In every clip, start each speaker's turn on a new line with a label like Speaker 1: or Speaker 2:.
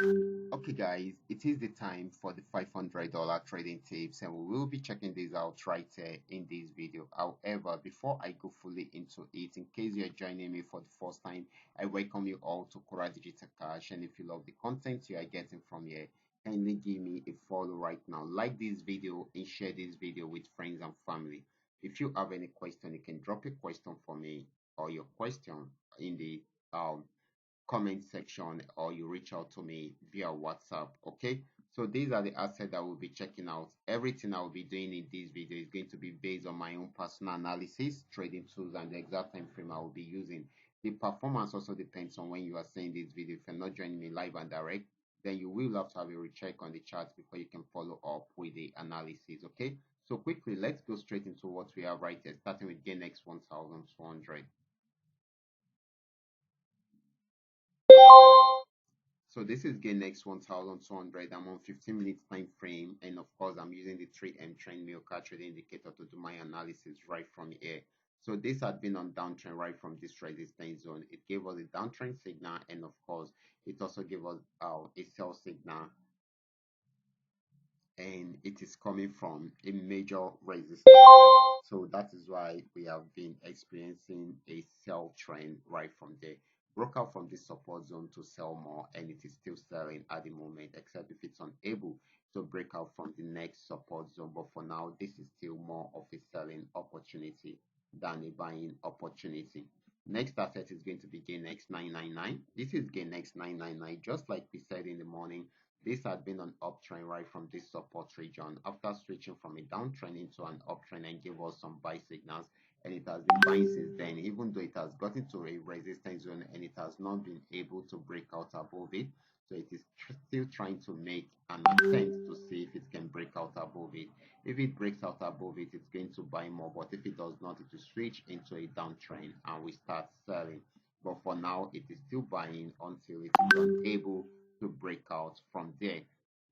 Speaker 1: Okay guys, it is the time for the $500 trading tips, and we will be checking this out right here in this video. However, before I go fully into it, in case you're joining me for the first time, I welcome you all to Qora Digital Cash. And if you love the content you are getting from here, kindly give me a follow right now, like this video and share this video with friends and family. If you have any question, you can drop a question for me or your question in the comment section, or you reach out to me via WhatsApp. Okay, so these are the assets that we'll be checking out. Everything I will be doing in this video is going to be based on my own personal analysis, trading tools, and the exact time frame I will be using. The performance also depends on when you are seeing this video. If you're not joining me live and direct, then you will have to have a recheck on the charts before you can follow up with the analysis. Okay, so quickly, let's go straight into what we have right here, starting with GainX 1200. So this is GainX 1200. I'm on 15 minutes time frame, and of course I'm using the 3M trend Milka trading indicator to do my analysis right from here. So this had been on downtrend right from this resistance zone. It gave us a downtrend signal, and of course it also gave us a sell signal, and it is coming from a major resistance. So that is why we have been experiencing a sell trend right from there. Broke out from this support zone to sell more, and it is still selling at the moment, except if it's unable to break out from the next support zone. But for now, this is still more of a selling opportunity than a buying opportunity. Next asset is going to be GainX 999. This is GainX 999, just like we said in the morning. This had been an uptrend right from this support region after switching from a downtrend into an uptrend and gave us some buy signals, and it has been buying since then, even though it has gotten to a resistance zone and it has not been able to break out above it. So it is still trying to make an attempt to see if it can break out above it. If it breaks out above it, it's going to buy more, but if it does not, it will switch into a downtrend and we start selling. But for now, it is still buying until it is unable to break out from there.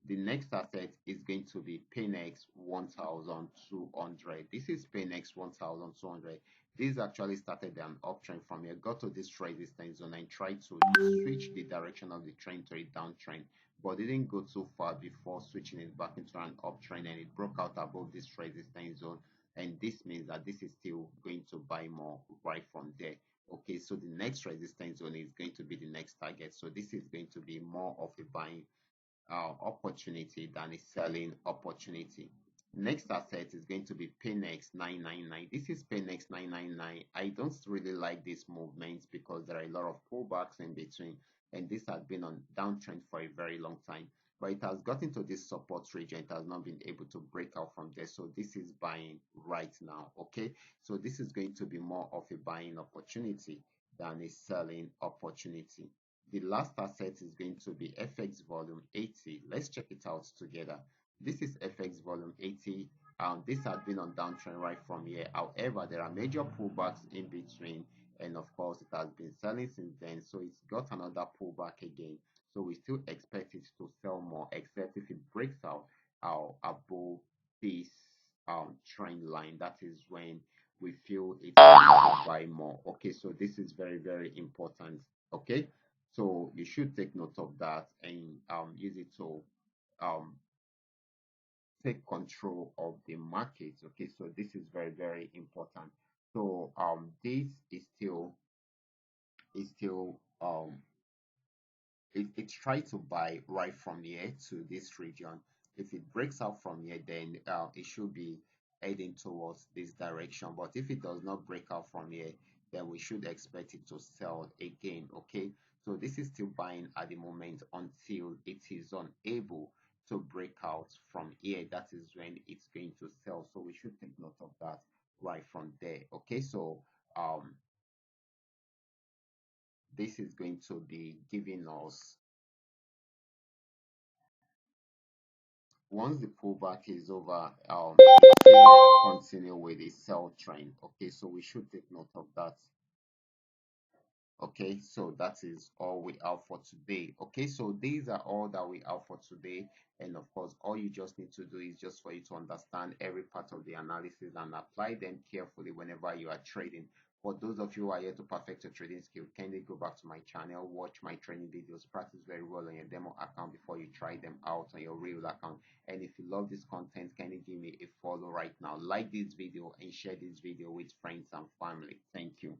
Speaker 1: The next asset is going to be PayNext 1200. This is PayNext 1200. This actually started an uptrend from here, got to this resistance zone and tried to switch the direction of the trend to a downtrend, but didn't go too far before switching it back into an uptrend, and it broke out above this resistance zone. And this means that this is still going to buy more right from there. Okay, so the next resistance zone is going to be the next target. So this is going to be more of a buying opportunity than a selling opportunity. Next asset is going to be PayNext 999. This is PayNext 999. I don't really like these movements because there are a lot of pullbacks in between, and this has been on downtrend for a very long time. But it has gotten to this support region. It has not been able to break out from there. So this is buying right now. Okay, so this is going to be more of a buying opportunity than a selling opportunity. The last asset is going to be FX volume 80. Let's check it out together. This is FX volume 80. This has been on downtrend right from here. However, there are major pullbacks in between, and of course, it has been selling since then. So it's got another pullback again. So we still expect it to sell more, except if it breaks out above this trend line. That is when we feel it's going to buy more. Okay, so this is very, very important. Okay, so you should take note of that and use it to um, take control of the market. Okay, so this is very, very important. So this is still it tries to buy right from here to this region. If it breaks out from here, then it should be heading towards this direction. But if it does not break out from here, then we should expect it to sell again. Okay, so this is still buying at the moment until it is unable to break out from here. That is when it's going to sell. So we should take note of that right from there. Okay, so this is going to be giving us, once the pullback is over, it will continue with a sell trend. Okay, so we should take note of that. Okay, so that is all we have for today. Okay, so these are all that we have for today, and of course all you just need to do is just for you to understand every part of the analysis and apply them carefully whenever you are trading. For those of you who are here to perfect your trading skill, kindly go back to my channel, watch my training videos, practice very well on your demo account before you try them out on your real account. And if you love this content, kindly give me a follow right now. Like this video and share this video with friends and family. Thank you.